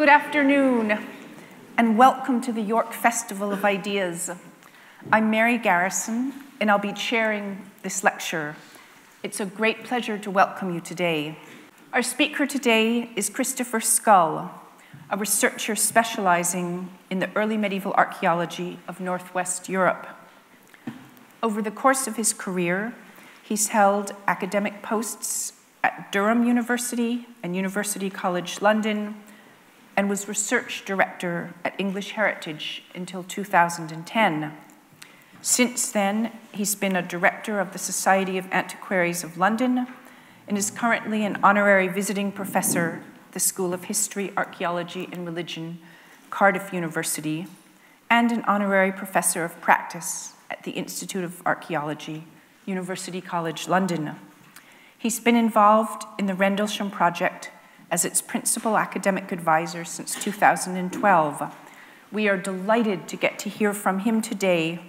Good afternoon, and welcome to the York Festival of Ideas. I'm Mary Garrison, and I'll be chairing this lecture. It's a great pleasure to welcome you today. Our speaker today is Christopher Scull, a researcher specializing in the early medieval archaeology of Northwest Europe. Over the course of his career, he's held academic posts at Durham University and University College London, and was research director at English Heritage until 2010. Since then, he's been a director of the Society of Antiquaries of London and is currently an honorary visiting professor at the School of History, Archaeology and Religion, Cardiff University, and an honorary professor of practice at the Institute of Archaeology, University College London. He's been involved in the Rendlesham project as its principal academic advisor since 2012. We are delighted to get to hear from him today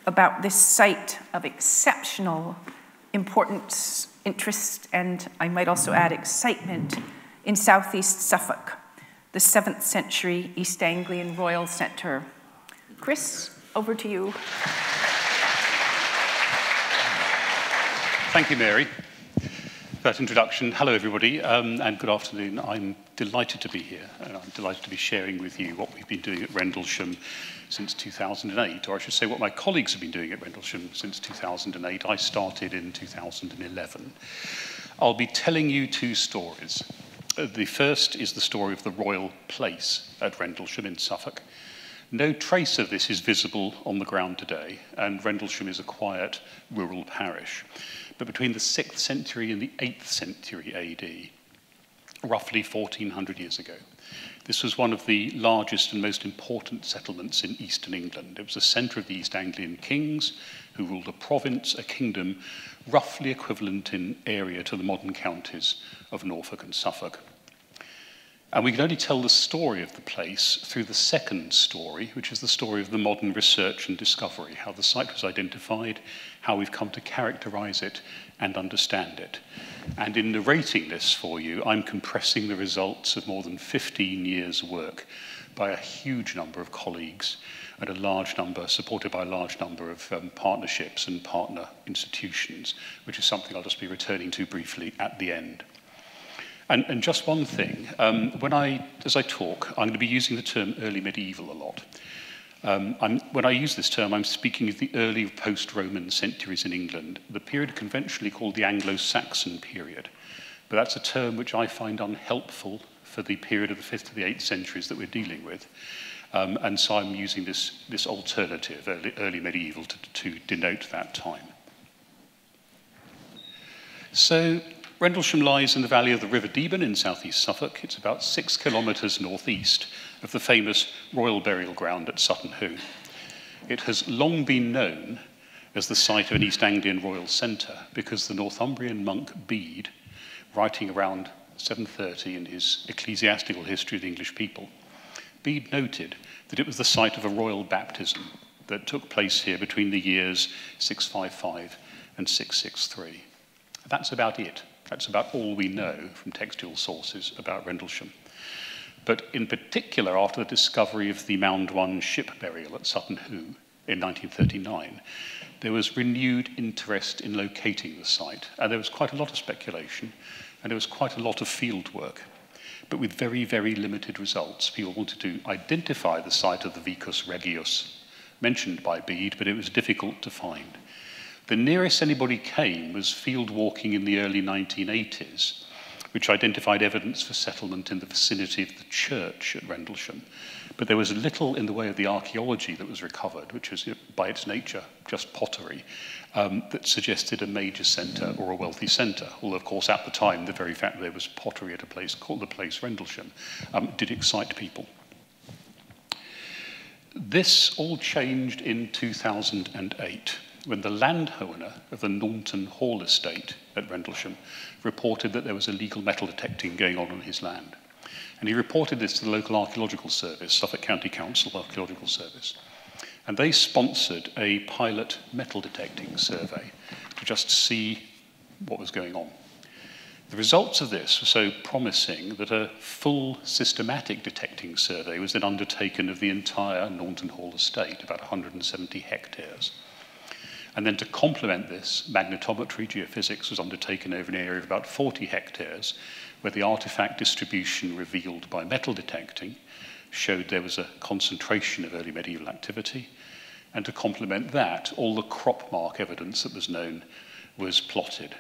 about this site of exceptional importance, interest, and I might also add excitement in southeast Suffolk, the 7th century East Anglian Royal Centre. Chris, over to you. Thank you, Mary, for that introduction. Hello, everybody, and good afternoon. I'm delighted to be here, and I'm delighted to be sharing with you what we've been doing at Rendlesham since 2008, or I should say what my colleagues have been doing at Rendlesham since 2008. I started in 2011. I'll be telling you two stories. The first is the story of the royal place at Rendlesham in Suffolk. No trace of this is visible on the ground today, and Rendlesham is a quiet rural parish. But between the 6th century and the 8th century AD, roughly 1400 years ago, this was one of the largest and most important settlements in eastern England. It was the centre of the East Anglian kings, who ruled a province, a kingdom, roughly equivalent in area to the modern counties of Norfolk and Suffolk. And we can only tell the story of the place through the second story, which is the story of the modern research and discovery, how the site was identified, how we've come to characterize it and understand it. And in narrating this for you, I'm compressing the results of more than 15 years' work by a huge number of colleagues and a large number, supported by a large number of partnerships and partner institutions, which is something I'll just be returning to briefly at the end. And just one thing, as I talk, I'm going to be using the term early medieval a lot. When I use this term, I'm speaking of the early post-Roman centuries in England, the period conventionally called the Anglo-Saxon period. But that's a term which I find unhelpful for the period of the 5th to the 8th centuries that we're dealing with. And so I'm using this alternative, early medieval, to denote that time. So Rendlesham lies in the valley of the River Deben in southeast Suffolk. It's about 6 kilometres northeast of the famous royal burial ground at Sutton Hoo. It has long been known as the site of an East Anglian royal centre because the Northumbrian monk Bede, writing around 730 in his Ecclesiastical History of the English People, Bede noted that it was the site of a royal baptism that took place here between the years 655 and 663. That's about it. That's about all we know from textual sources about Rendlesham. But in particular, after the discovery of the Mound 1 ship burial at Sutton Hoo in 1939, there was renewed interest in locating the site. And there was quite a lot of speculation, and there was quite a lot of field work, but with very, very limited results. People wanted to identify the site of the Vicus Regius mentioned by Bede, but it was difficult to find. The nearest anybody came was field walking in the early 1980s, which identified evidence for settlement in the vicinity of the church at Rendlesham. But there was little in the way of the archaeology that was recovered, which was, by its nature, just pottery, that suggested a major centre or a wealthy centre. Although, of course, at the time, the very fact that there was pottery at a place called the place Rendlesham did excite people. This all changed in 2008. When the landowner of the Naunton Hall estate at Rendlesham reported that there was illegal metal detecting going on his land. And he reported this to the local archaeological service, Suffolk County Council Archaeological Service. And they sponsored a pilot metal detecting survey to just see what was going on. The results of this were so promising that a full systematic detecting survey was then undertaken of the entire Naunton Hall estate, about 170 hectares. And then to complement this, magnetometry geophysics was undertaken over an area of about 40 hectares, where the artifact distribution revealed by metal detecting showed there was a concentration of early medieval activity. And to complement that, all the crop mark evidence that was known was plotted.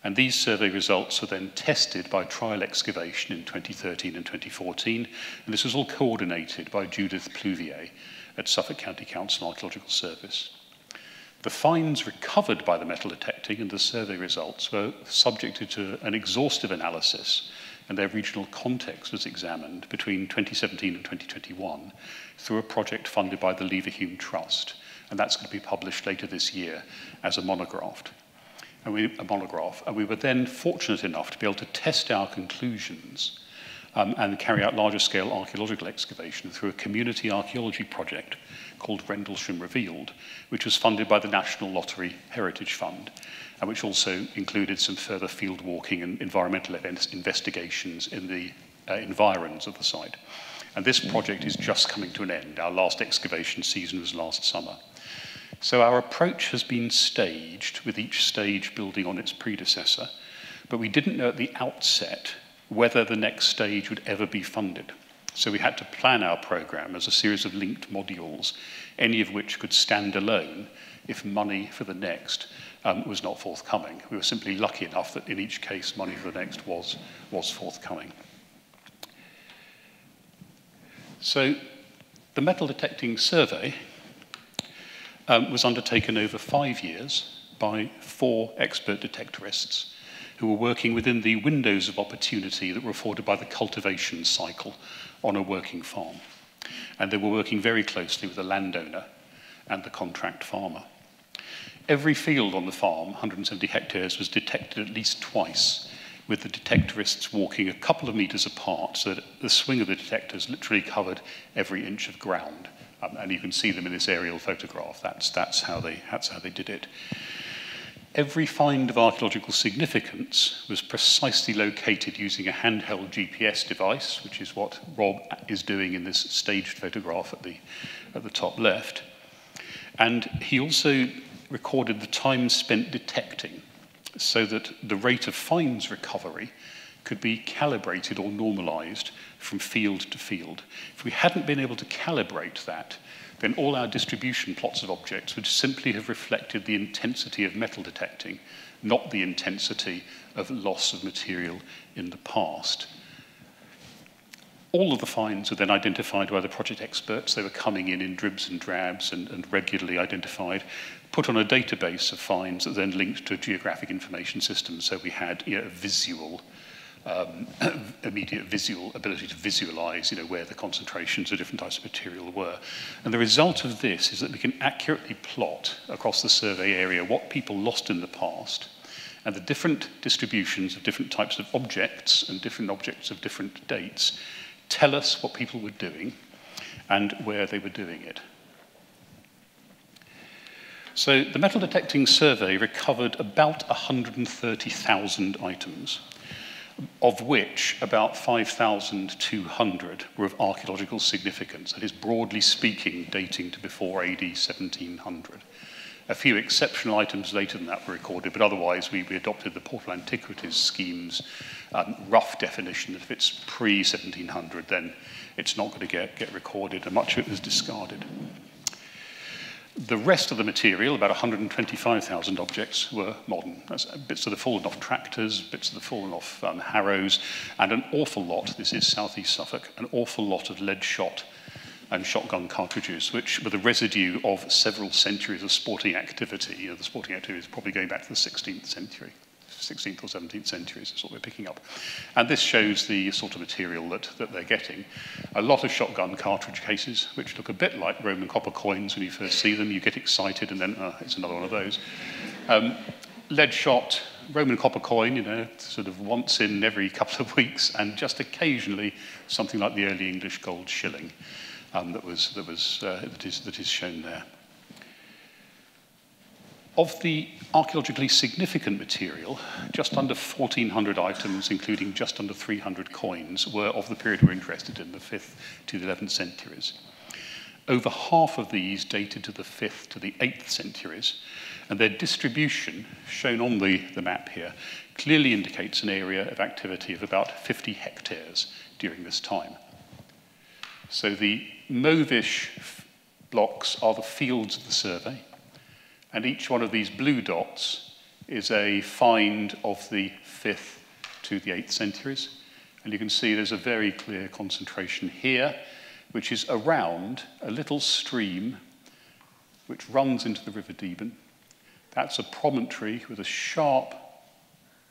And these survey results were then tested by trial excavation in 2013 and 2014, and this was all coordinated by Judith Pluvier at Suffolk County Council Archaeological Service. The finds recovered by the metal detecting and the survey results were subjected to an exhaustive analysis, and their regional context was examined between 2017 and 2021 through a project funded by the Leverhulme Trust, and that's going to be published later this year as a monograph. And we were then fortunate enough to be able to test our conclusions and carry out larger scale archaeological excavation through a community archaeology project called Rendlesham Revealed, which was funded by the National Lottery Heritage Fund, and which also included some further field walking and environmental investigations in the environs of the site. And this project is just coming to an end. Our last excavation season was last summer. So our approach has been staged, with each stage building on its predecessor, but we didn't know at the outset whether the next stage would ever be funded. So we had to plan our program as a series of linked modules, any of which could stand alone if money for the next was not forthcoming. We were simply lucky enough that in each case money for the next was forthcoming. So the metal detecting survey was undertaken over 5 years by 4 expert detectorists who were working within the windows of opportunity that were afforded by the cultivation cycle on a working farm. And they were working very closely with the landowner and the contract farmer. Every field on the farm, 170 hectares, was detected at least twice, with the detectorists walking a couple of meters apart so that the swing of the detectors literally covered every inch of ground. And you can see them in this aerial photograph. That's how they did it. Every find of archaeological significance was precisely located using a handheld GPS device, which is what Rob is doing in this staged photograph at the top left. And he also recorded the time spent detecting, so that the rate of finds recovery could be calibrated or normalized from field to field. If we hadn't been able to calibrate that, then all our distribution plots of objects would simply have reflected the intensity of metal detecting, not the intensity of loss of material in the past. All of the finds were then identified by the project experts. They were coming in dribs and drabs and regularly identified, put on a database of finds that then linked to a geographic information system. So we had a visual, immediate visual ability to visualize where the concentrations of different types of material were. And the result of this is that we can accurately plot across the survey area what people lost in the past, and the different distributions of different types of objects and different objects of different dates tell us what people were doing and where they were doing it. So the metal detecting survey recovered about 130,000 items, of which about 5,200 were of archaeological significance, that is, broadly speaking, dating to before AD 1700. A few exceptional items later than that were recorded, but otherwise we adopted the Portal Antiquities scheme's rough definition that if it's pre-1700, then it's not going to get recorded, and much of it was discarded. The rest of the material, about 125,000 objects, were modern. That's bits that have fallen off tractors, bits that have fallen off harrows, and an awful lot, this is southeast Suffolk, an awful lot of lead shot and shotgun cartridges, which were the residue of several centuries of sporting activity. The sporting activity is probably going back to the 16th century. 16th or 17th centuries is what we're picking up. And this shows the sort of material that they're getting. A lot of shotgun cartridge cases, which look a bit like Roman copper coins when you first see them. You get excited and then, it's another one of those. Lead shot, Roman copper coin, sort of once in every couple of weeks, and just occasionally something like the early English gold shilling that is shown there. of the archaeologically significant material, just under 1,400 items, including just under 300 coins, were of the period we're interested in, the 5th to the 11th centuries. Over half of these dated to the 5th to the 8th centuries, and their distribution, shown on the map here, clearly indicates an area of activity of about 50 hectares during this time. So the mauvish blocks are the fields of the survey, and each one of these blue dots is a find of the 5th to the 8th centuries. And you can see there's a very clear concentration here, which is around a little stream which runs into the River Deben. That's a promontory with a sharp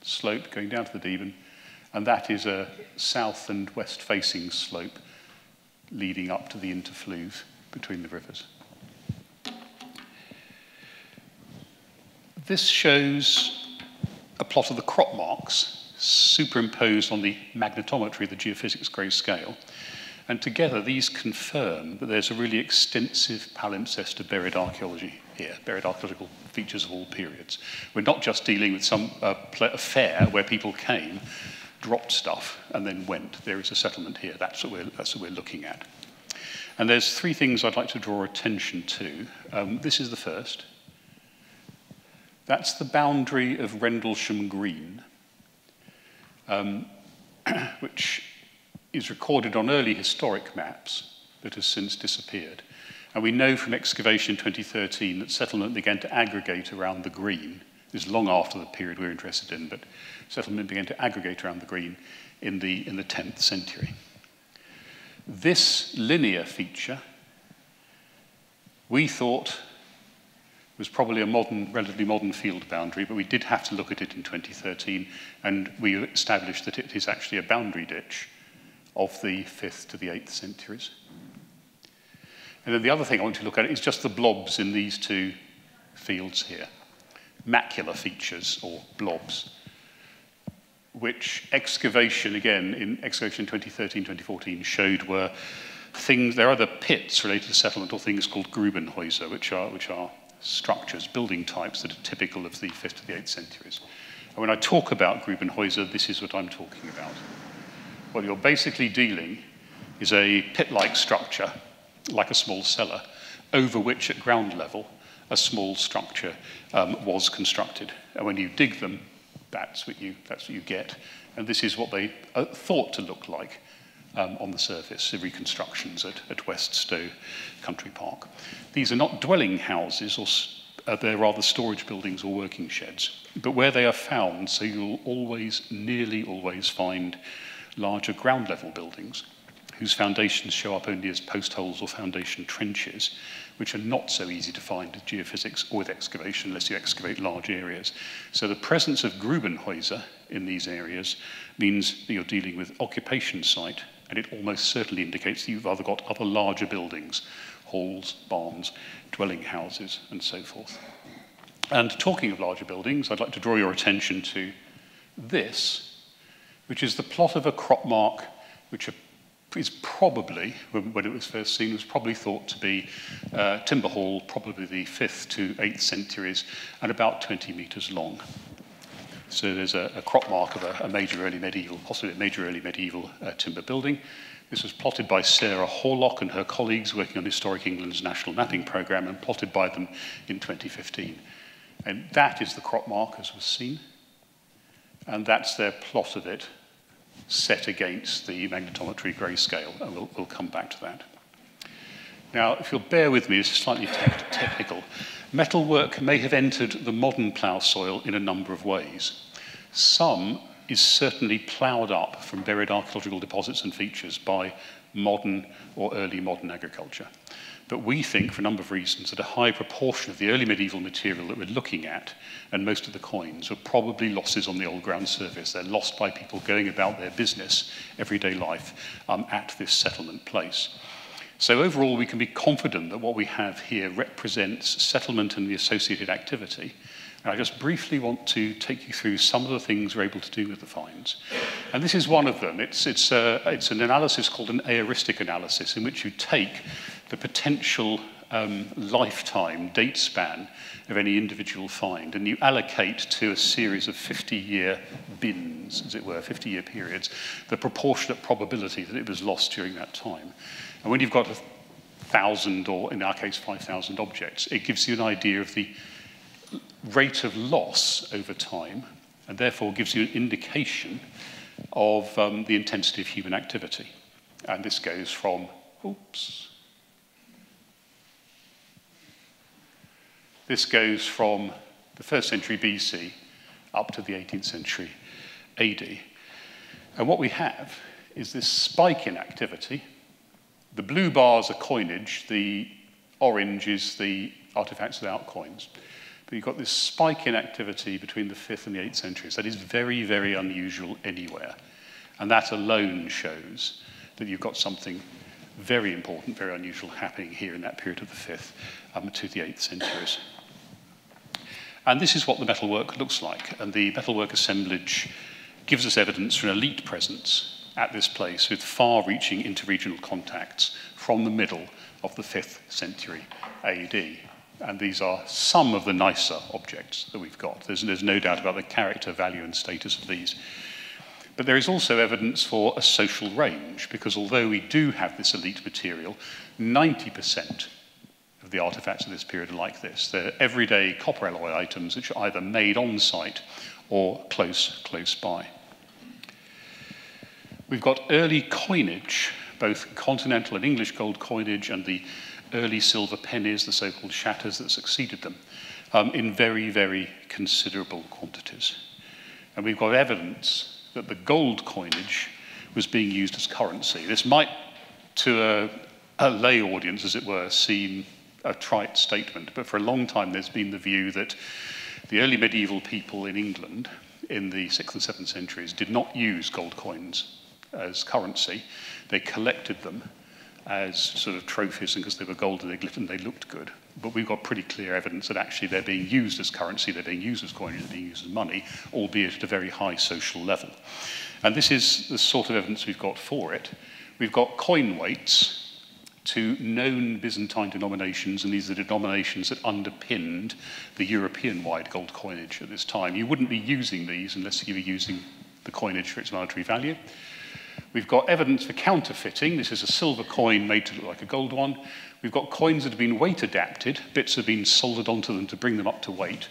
slope going down to the Deben, and that is a south and west facing slope leading up to the interfluve between the rivers. This shows a plot of the crop marks superimposed on the magnetometry, the geophysics grey scale. And together, these confirm that there's a really extensive palimpsest of buried archaeology here, buried archaeological features of all periods. We're not just dealing with some affair where people came, dropped stuff, and then went. There is a settlement here. That's what we're looking at. And there's three things I'd like to draw attention to. This is the first. That's the boundary of Rendlesham Green, which is recorded on early historic maps that has since disappeared. And we know from excavation in 2013 that settlement began to aggregate around the green. This is long after the period we're interested in, but settlement began to aggregate around the green in the 10th century. This linear feature, we thought, was probably a relatively modern field boundary, but we did have to look at it in 2013, and we established that it is actually a boundary ditch of the 5th to the 8th centuries. And then the other thing I want to look at is just the blobs in these two fields here. Macular features, or blobs, which excavation, again, in excavation 2013, 2014, showed were things, they're either pits related to settlement or things called Grubenhäuser, which are structures, building types that are typical of the 5th to the 8th centuries. And when I talk about Grubenhäuser, this is what I'm talking about. What you're basically dealing is a pit-like structure, like a small cellar, over which at ground level a small structure was constructed. And when you dig them, that's what you get. And this is what they thought to look like on the surface, the reconstructions at West Stow Country Park. These are not dwelling houses, or they're rather storage buildings or working sheds. But where they are found, so you'll nearly always find larger ground level buildings whose foundations show up only as post holes or foundation trenches, which are not so easy to find with geophysics or with excavation unless you excavate large areas. So the presence of Grubenhäuser in these areas means that you're dealing with occupation site, and it almost certainly indicates that you've either got other larger buildings, halls, barns, dwelling houses, and so forth. And talking of larger buildings, I'd like to draw your attention to this, which is the plot of a crop mark, which is probably, when it was first seen, was probably thought to be Timber Hall, probably the 5th to 8th centuries, and about 20 metres long. So there's a crop mark of a major early medieval, possibly a major early medieval timber building. This was plotted by Sarah Horlock and her colleagues working on Historic England's National Mapping Programme, and plotted by them in 2015. And that is the crop mark as was seen. And that's their plot of it set against the magnetometry grayscale, and we'll come back to that. Now, if you'll bear with me, this is slightly technical. Metalwork may have entered the modern plough soil in a number of ways. Some is certainly ploughed up from buried archaeological deposits and features by modern or early modern agriculture. But we think, for a number of reasons, that a high proportion of the early medieval material that we're looking at, and most of the coins, are probably losses on the old ground surface. They're lost by people going about their business, everyday life, at this settlement place. So overall, we can be confident that what we have here represents settlement and the associated activity. And I just briefly want to take you through some of the things we're able to do with the finds. And this is one of them. It's an analysis called an aeristic analysis, in which you take the potential lifetime date span of any individual find, and you allocate to a series of 50-year bins, as it were, 50-year periods, the proportionate probability that it was lost during that time. And when you've got 1,000, or in our case 5,000 objects, it gives you an idea of the rate of loss over time, and therefore gives you an indication of the intensity of human activity. And this goes from, this goes from the 1st century BC up to the 18th century AD. And what we have is this spike in activity. The blue bars are coinage, the orange is the artifacts without coins. But you've got this spike in activity between the 5th and the 8th centuries. That is very, very unusual anywhere. And that alone shows that you've got something very important, very unusual happening here in that period of the 5th to the 8th centuries. And this is what the metalwork looks like. And the metalwork assemblage gives us evidence for an elite presence at this place with far-reaching interregional contacts from the middle of the 5th century AD. And these are some of the nicer objects that we've got. There's no doubt about the character, value, and status of these. But there is also evidence for a social range, because although we do have this elite material, 90% of the artifacts of this period are like this. They're everyday copper alloy items which are either made on site or close by. We've got early coinage, both continental and English gold coinage, and the early silver pennies, the so-called shatters that succeeded them, in very, very considerable quantities. And we've got evidence that the gold coinage was being used as currency. This might, to a lay audience, as it were, seem a trite statement, but for a long time there's been the view that the early medieval people in England in the 6th and 7th centuries did not use gold coins as currency. They collected them as sort of trophies, and because they were gold and they glittered and they looked good. But we've got pretty clear evidence that actually they're being used as currency, they're being used as coinage, they're being used as money, albeit at a very high social level. And this is the sort of evidence we've got for it. We've got coin weights to known Byzantine denominations, and these are the denominations that underpinned the European-wide gold coinage at this time. You wouldn't be using these unless you were using the coinage for its monetary value. We've got evidence for counterfeiting. This is a silver coin made to look like a gold one. We've got coins that have been weight adapted. Bits have been soldered onto them to bring them up to weight.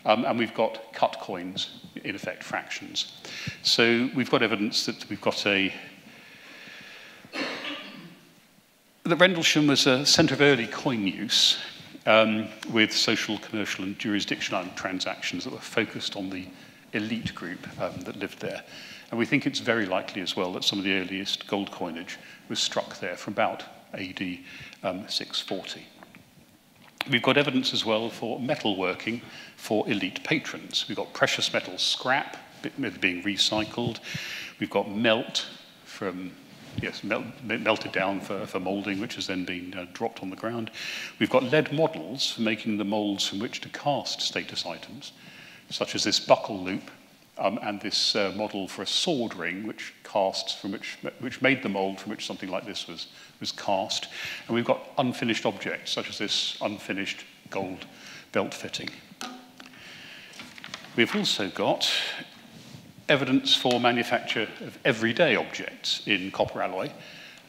And we've got cut coins, in effect fractions. So we've got evidence that we've got that Rendlesham was a centre of early coin use with social, commercial and jurisdictional transactions that were focused on the elite group that lived there. And we think it's very likely as well that some of the earliest gold coinage was struck there from about AD 640. We've got evidence as well for metalworking for elite patrons. We've got precious metal scrap being recycled. We've got melt from, melted down for moulding, which has then been dropped on the ground. We've got lead models for making the moulds from which to cast status items, such as this buckle loop, and this model for a sword ring, which made the mould from which something like this was cast. And we've got unfinished objects, such as this unfinished gold belt fitting. We've also got evidence for manufacture of everyday objects in copper alloy,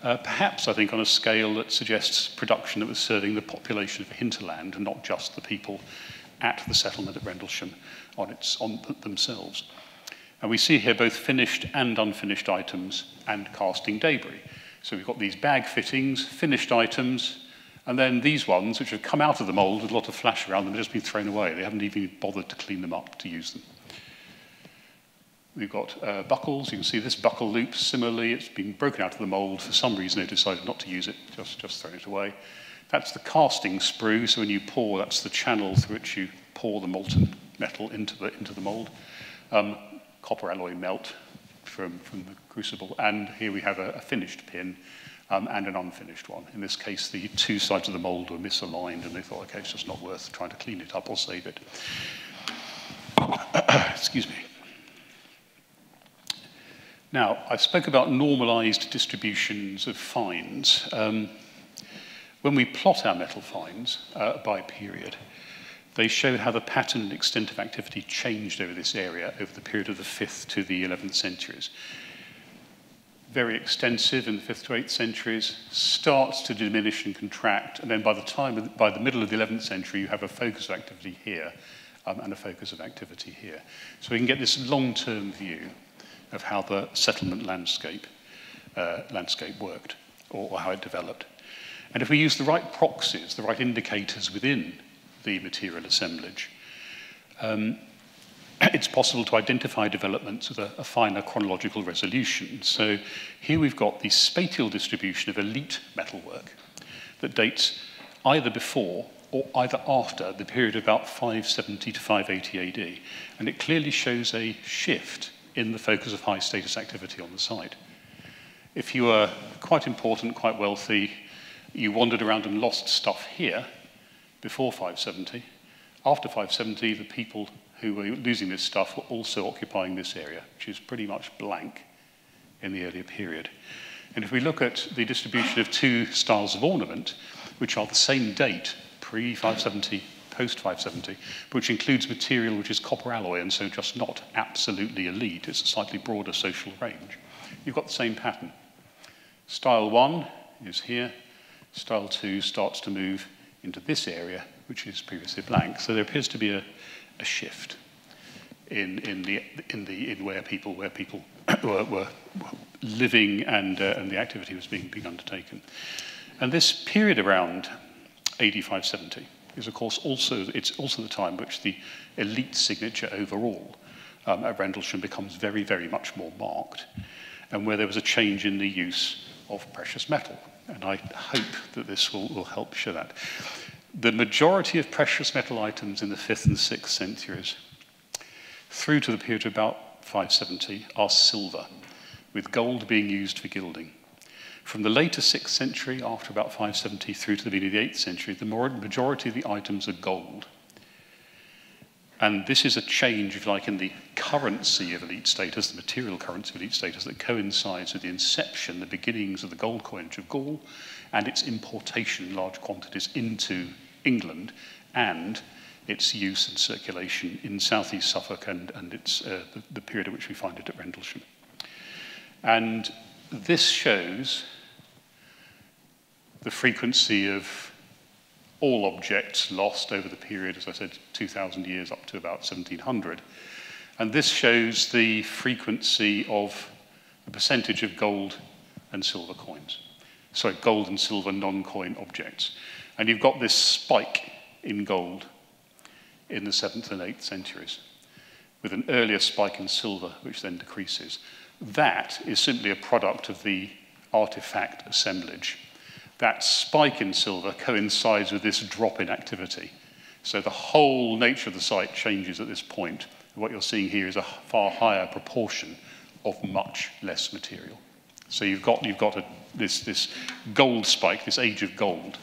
perhaps, I think, on a scale that suggests production that was serving the population of hinterland and not just the people at the settlement at Rendlesham on themselves. And we see here both finished and unfinished items and casting debris. So we've got these bag fittings, finished items, and then these ones, which have come out of the mould with a lot of flash around them, have just been thrown away. They haven't even bothered to clean them up to use them. We've got buckles. You can see this buckle loop. Similarly, it's been broken out of the mould. For some reason, they decided not to use it, just thrown it away. That's the casting sprue. So when you pour, that's the channel through which you pour the molten metal into the mould. Copper alloy melt from the crucible. And here we have a finished pin and an unfinished one. In this case, the two sides of the mould were misaligned, and they thought, okay, it's just not worth trying to clean it up or save it. Excuse me. Now, I spoke about normalized distributions of finds. When we plot our metal finds by period, they show how the pattern and extent of activity changed over this area over the period of the 5th to the 11th centuries. Very extensive in the 5th to 8th centuries, starts to diminish and contract, and then by the middle of the 11th century, you have a focus of activity here and a focus of activity here. So we can get this long-term view of how the settlement landscape worked, or how it developed. And if we use the right proxies, the right indicators within the material assemblage, it's possible to identify developments with a finer chronological resolution. So here we've got the spatial distribution of elite metalwork that dates either before or either after the period of about 570 to 580 AD. And it clearly shows a shift in the focus of high status activity on the site. If you were quite important, quite wealthy, you wandered around and lost stuff here before 570. After 570, the people who were losing this stuff were also occupying this area, which is pretty much blank in the earlier period. And if we look at the distribution of two styles of ornament, which are the same date, pre-570, post-570, which includes material which is copper alloy and so just not absolutely elite, it's a slightly broader social range, you've got the same pattern. Style 1 is here, style 2 starts to move into this area, which is previously blank. So there appears to be a shift in where people were living and the activity was being undertaken. And this period around AD 570 is, of course, also the time which the elite signature overall at Rendlesham becomes very, very much more marked, and where there was a change in the use of precious metal. And I hope that this will help show that. The majority of precious metal items in the 5th and 6th centuries, through to the period of about 570, are silver, with gold being used for gilding. From the later 6th century, after about 570, through to the beginning of the 8th century, the majority of the items are gold. And this is a change, if you like, in the currency of elite status, the material currency of elite status, that coincides with the inception, the beginnings of the gold coinage of Gaul, and its importation in large quantities into England, and its use and circulation in southeast Suffolk and its, the period at which we find it at Rendlesham. And this shows the frequency of all objects lost over the period, as I said, 2,000 years up to about 1700. And this shows the frequency of the percentage of gold and silver coins. Sorry, gold and silver non-coin objects. And you've got this spike in gold in the 7th and 8th centuries, with an earlier spike in silver, which then decreases. That is simply a product of the artifact assemblage. That spike in silver coincides with this drop in activity. So the whole nature of the site changes at this point. What you're seeing here is a far higher proportion of much less material. So you've got this gold spike, this age of gold,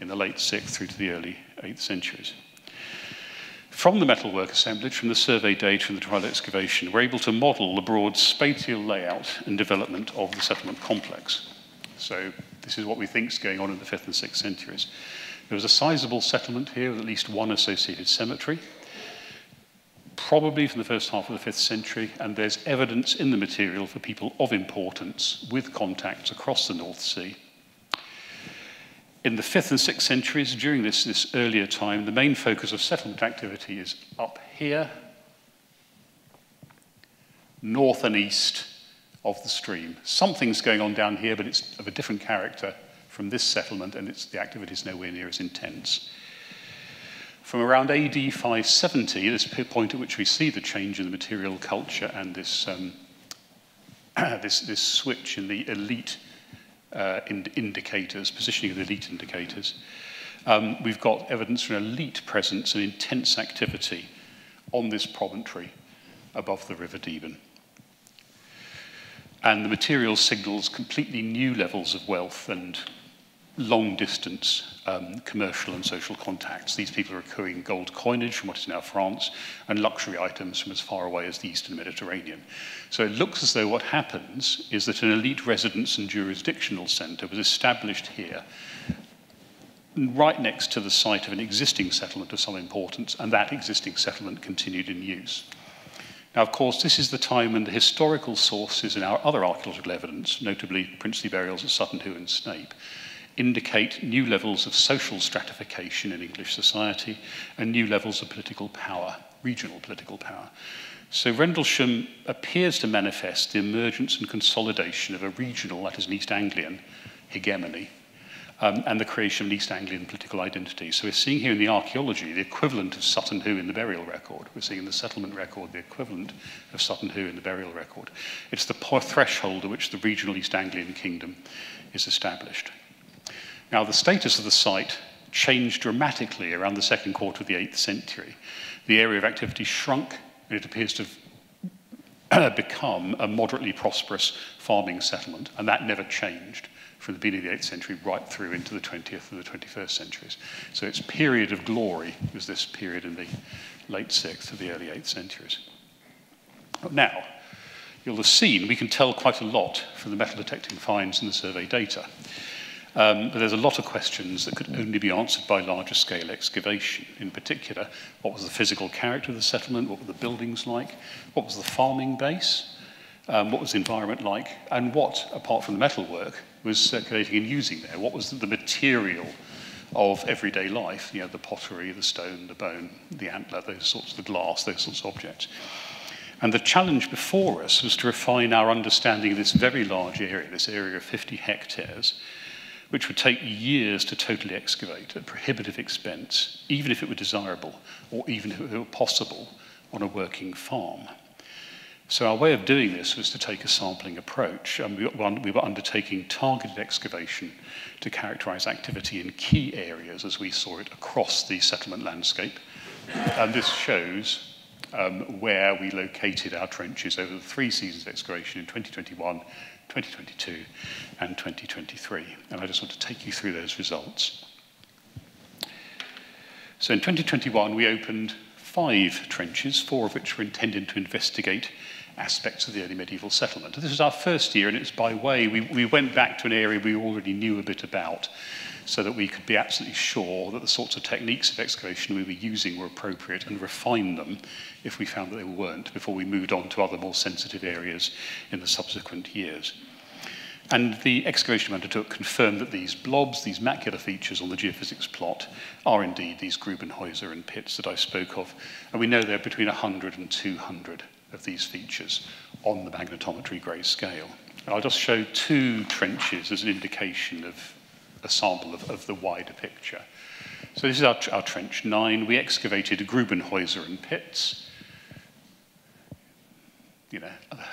in the late 6th through to the early 8th centuries. From the metalwork assemblage, from the survey data, from the trial excavation, we're able to model the broad spatial layout and development of the settlement complex. So this is what we think is going on in the 5th and 6th centuries. There was a sizable settlement here with at least one associated cemetery, probably from the first half of the 5th century, and there's evidence in the material for people of importance with contacts across the North Sea. In the 5th and 6th centuries, during this earlier time, the main focus of settlement activity is up here, north and east of the stream. Something's going on down here, but it's of a different character from this settlement, and the activity is nowhere near as intense. From around AD 570, this point at which we see the change in the material culture and this, this switch in the elite indicators, positioning of the elite indicators, we've got evidence for an elite presence and intense activity on this promontory above the River Deben. And the material signals completely new levels of wealth and long-distance commercial and social contacts. These people are accruing gold coinage from what is now France and luxury items from as far away as the Eastern Mediterranean. So it looks as though what happens is that an elite residence and jurisdictional centre was established here right next to the site of an existing settlement of some importance, and that existing settlement continued in use. Now, of course, this is the time when the historical sources in our other archaeological evidence, notably princely burials at Sutton Hoo and Snape, indicate new levels of social stratification in English society and new levels of political power, regional political power. So Rendlesham appears to manifest the emergence and consolidation of a regional, that is an East Anglian, hegemony, and the creation of an East Anglian political identity. So we're seeing here in the archaeology the equivalent of Sutton Hoo in the burial record. We're seeing in the settlement record the equivalent of Sutton Hoo in the burial record. It's the threshold at which the regional East Anglian kingdom is established. Now, the status of the site changed dramatically around the second quarter of the 8th century. The area of activity shrunk, and it appears to have become a moderately prosperous farming settlement, and that never changed from the beginning of the 8th century right through into the 20th and the 21st centuries. So its period of glory was this period in the late 6th to the early 8th centuries. Now, you'll have seen we can tell quite a lot from the metal detecting finds and the survey data. But there's a lot of questions that could only be answered by larger scale excavation. In particular, what was the physical character of the settlement? What were the buildings like? What was the farming base? What was the environment like? And what, apart from the metalwork, was circulating and using there? What was the material of everyday life? You know, the pottery, the stone, the bone, the antler, those sorts, the glass, those sorts of objects. And the challenge before us was to refine our understanding of this very large area, this area of 50 hectares, which would take years to totally excavate at prohibitive expense, even if it were desirable, or even if it were possible on a working farm. So our way of doing this was to take a sampling approach, and we were undertaking targeted excavation to characterize activity in key areas as we saw it across the settlement landscape. And this shows where we located our trenches over the 3 seasons of excavation in 2021, 2022, and 2023. And I just want to take you through those results. So in 2021, we opened 5 trenches, 4 of which were intended to investigate aspects of the early medieval settlement. This was our first year, and it's by way, we went back to an area we already knew a bit about, so that we could be absolutely sure that the sorts of techniques of excavation we were using were appropriate, and refine them if we found that they weren't, before we moved on to other more sensitive areas in the subsequent years. And the excavation we undertook confirmed that these blobs, these macular features on the geophysics plot, are indeed these Grubenhäuser and pits that I spoke of. And we know there are between 100 and 200 of these features on the magnetometry grey scale. And I'll just show 2 trenches as an indication of a sample of the wider picture. So this is our trench 9. We excavated Grubenhäuser and pits. You know,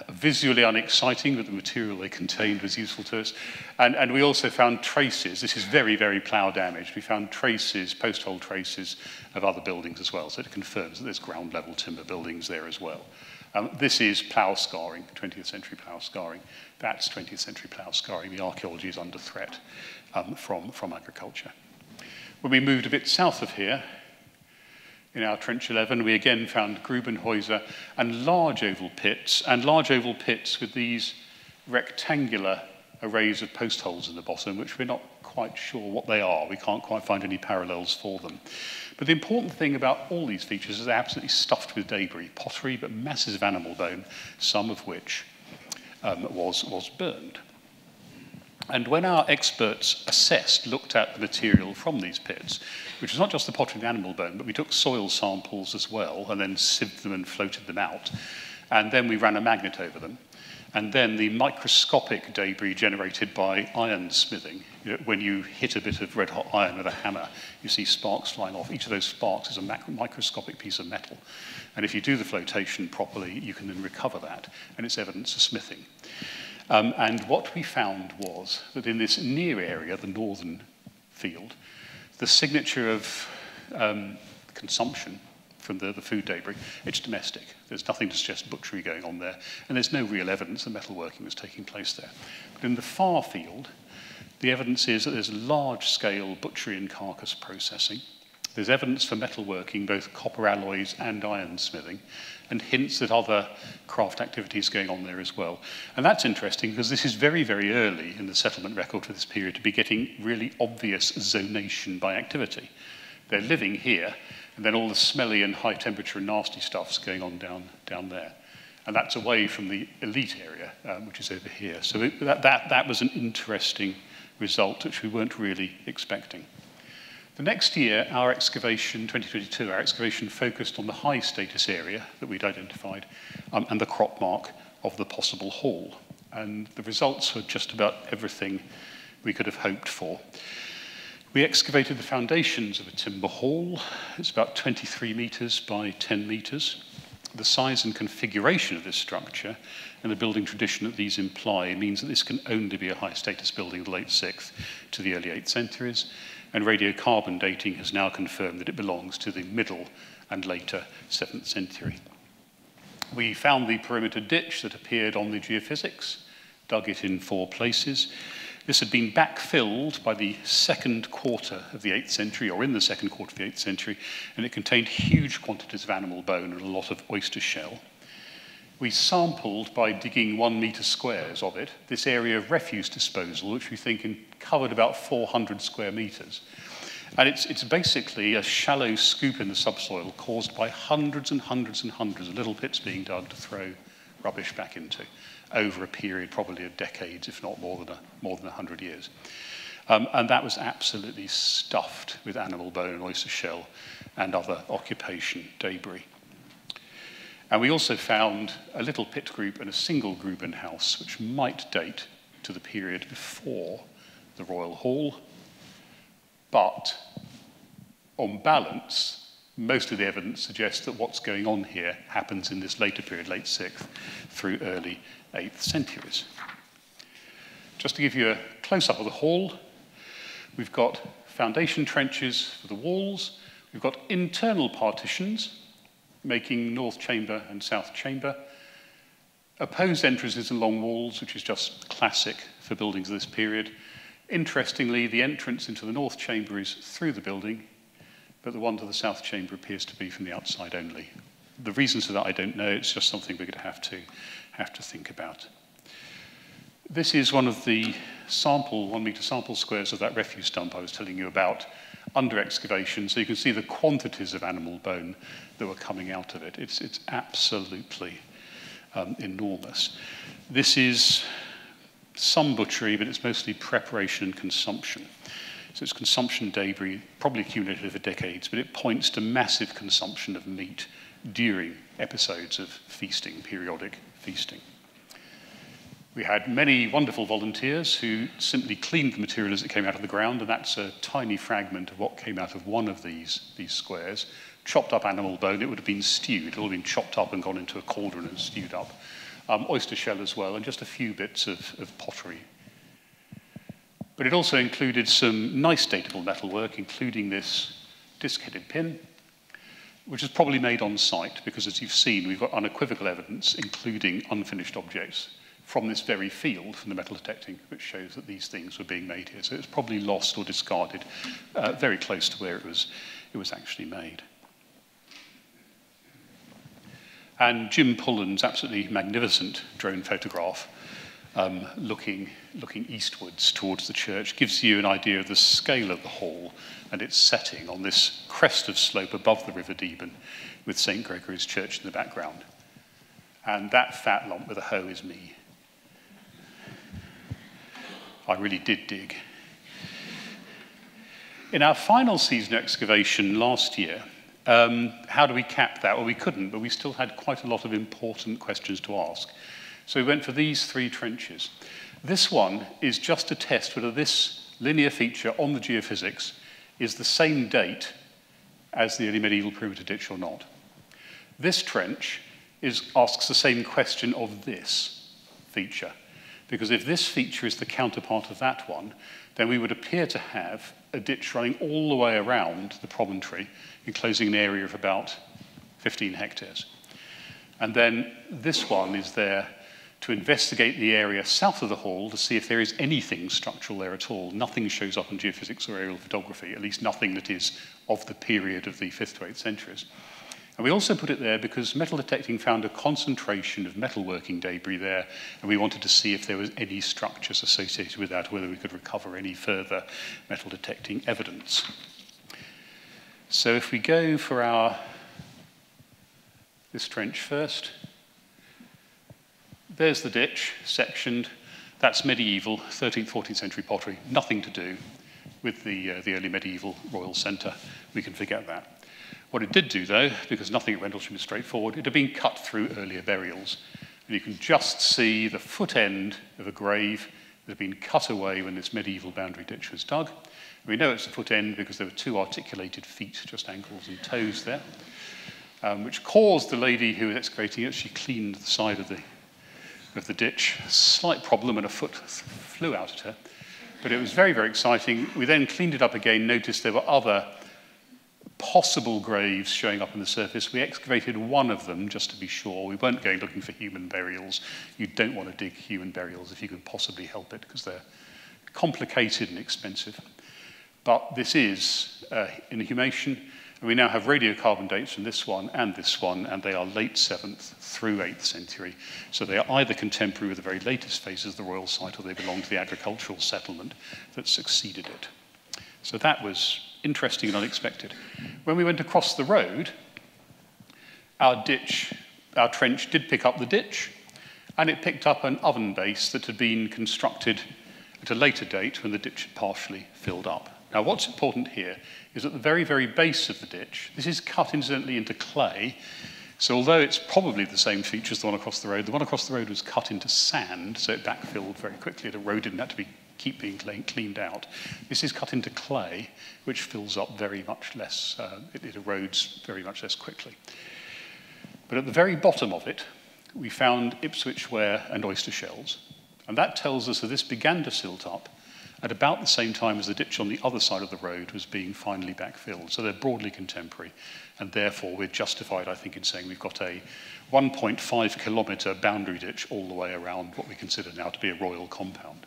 visually unexciting, but the material they contained was useful to us. And we also found traces. This is very, very plough damaged. We found traces, post-hole traces of other buildings as well. So it confirms that there's ground level timber buildings there as well. This is plough scarring, 20th century plough scarring. That's 20th century plough scarring. The archaeology is under threat from agriculture. When we moved a bit south of here, in our trench 11, we again found Grubenhäuser and large oval pits with these rectangular arrays of post holes in the bottom, which we're not quite sure what they are. We can't quite find any parallels for them. But the important thing about all these features is they're absolutely stuffed with debris, pottery, but masses of animal bone, some of which was burned. And when our experts looked at the material from these pits, which was not just the pottery and the animal bone, but we took soil samples as well, and then sieved them and floated them out. And then we ran a magnet over them. And then the microscopic debris generated by iron smithing, you know, when you hit a bit of red hot iron with a hammer, you see sparks flying off. Each of those sparks is a microscopic piece of metal. And if you do the flotation properly, you can then recover that, and it's evidence of smithing. And what we found was that in this near area, the northern field, the signature of consumption from the food debris, it's domestic. There's nothing to suggest butchery going on there, and there's no real evidence that metalworking was taking place there. But in the far field, the evidence is that there's large-scale butchery and carcass processing, There's evidence for metalworking, both copper alloys and ironsmithing, and hints at other craft activities going on there as well. And that's interesting because this is very, very early in the settlement record for this period to be getting really obvious zonation by activity. They're living here, and then all the smelly and high temperature and nasty stuff's going on down there. And that's away from the elite area, which is over here. So that was an interesting result, which we weren't really expecting. The next year, our excavation, 2022, our excavation focused on the high status area that we'd identified and the crop mark of the possible hall. And the results were just about everything we could have hoped for. We excavated the foundations of a timber hall. It's about 23 metres by 10 metres. The size and configuration of this structure and the building tradition that these imply means that this can only be a high status building of the late 6th to the early 8th centuries. And radiocarbon dating has now confirmed that it belongs to the middle and later 7th century. We found the perimeter ditch that appeared on the geophysics, dug it in 4 places. This had been backfilled by the second quarter of the 8th century, or in the second quarter of the 8th century, and it contained huge quantities of animal bone and a lot of oyster shell. We sampled, by digging 1 metre squares of it, this area of refuse disposal, which we think covered about 400 square metres. And it's basically a shallow scoop in the subsoil caused by hundreds and hundreds and hundreds of little pits being dug to throw rubbish back into over a period probably of decades, if not more than 100 years. And that was absolutely stuffed with animal bone and oyster shell and other occupation debris. And we also found a little pit group and a single gruben house, which might date to the period before the Royal Hall. But on balance, most of the evidence suggests that what's going on here happens in this later period, late 6th through early 8th centuries. Just to give you a close-up of the hall, we've got foundation trenches for the walls. We've got internal partitions, making north chamber and south chamber. Opposed entrances along walls, which is just classic for buildings of this period. Interestingly, the entrance into the north chamber is through the building, but the one to the south chamber appears to be from the outside only. The reasons for that I don't know, it's just something we're going to have to think about. This is one of the 1 metre sample squares of that refuse dump I was telling you about under excavation, so you can see the quantities of animal bone that were coming out of it. It's absolutely enormous. This is some butchery, but it's mostly preparation and consumption. So it's consumption debris, probably accumulated over decades, but it points to massive consumption of meat during episodes of feasting, periodic feasting. We had many wonderful volunteers who simply cleaned the material as it came out of the ground, and that's a tiny fragment of what came out of one of these squares. Chopped up animal bone, it would have been stewed. It would all been chopped up and gone into a cauldron and stewed up. Oyster shell as well, and just a few bits of pottery. But it also included some nice datable metalwork, including this disc-headed pin, which is probably made on site, because as you've seen, we've got unequivocal evidence, including unfinished objects, from this very field, from the metal detecting, which shows that these things were being made here. So it's probably lost or discarded very close to where it was actually made. And Jim Pullen's absolutely magnificent drone photograph looking eastwards towards the church gives you an idea of the scale of the hall and its setting on this crest of slope above the River Deben with St. Gregory's Church in the background. And that fat lump with a hoe is me. I really did dig. In our final season excavation last year, how do we cap that? Well, we couldn't, but we still had quite a lot of important questions to ask. So we went for these 3 trenches. This one is just to test whether this linear feature on the geophysics is the same date as the early medieval perimeter ditch or not. This trench asks the same question of this feature. Because if this feature is the counterpart of that one, then we would appear to have a ditch running all the way around the promontory, enclosing an area of about 15 hectares. And then this one is there to investigate the area south of the hall to see if there is anything structural there at all. Nothing shows up in geophysics or aerial photography, at least nothing that is of the period of the 5th to 8th centuries. And we also put it there because metal detecting found a concentration of metalworking debris there, and we wanted to see if there was any structures associated with that, whether we could recover any further metal detecting evidence. So if we go for this trench first, there's the ditch, sectioned. That's medieval, 13th, 14th century pottery. Nothing to do with the early medieval royal centre. We can forget that. What it did do, though, because nothing at Rendlesham is straightforward, it had been cut through earlier burials. And you can just see the foot end of a grave that had been cut away when this medieval boundary ditch was dug. And we know it's the foot end because there were 2 articulated feet, just ankles and toes there, which caused the lady who was excavating it, she cleaned the side of the ditch. A slight problem, and a foot flew out at her. But it was very, very exciting. We then cleaned it up again, noticed there were other possible graves showing up on the surface. We excavated one of them just to be sure. We weren't going looking for human burials. You don't want to dig human burials if you can possibly help it, because they're complicated and expensive. But this is inhumation. And we now have radiocarbon dates from this one, and they are late 7th through 8th century. So they are either contemporary with the very latest phases of the royal site, or they belong to the agricultural settlement that succeeded it. So that was interesting and unexpected. When we went across the road, our trench did pick up the ditch, and it picked up an oven base that had been constructed at a later date when the ditch had partially filled up. Now, what's important here is at the very, very base of the ditch, this is cut incidentally into clay, so although it's probably the same feature as the one across the road was cut into sand, so it backfilled very quickly. The road didn't have to keep being cleaned out. This is cut into clay, which fills up very much less, it erodes very much less quickly. But at the very bottom of it, we found Ipswich ware and oyster shells. And that tells us that this began to silt up at about the same time as the ditch on the other side of the road was being finally backfilled. So they're broadly contemporary, and therefore we're justified, I think, in saying we've got a 1.5 kilometre boundary ditch all the way around what we consider now to be a royal compound.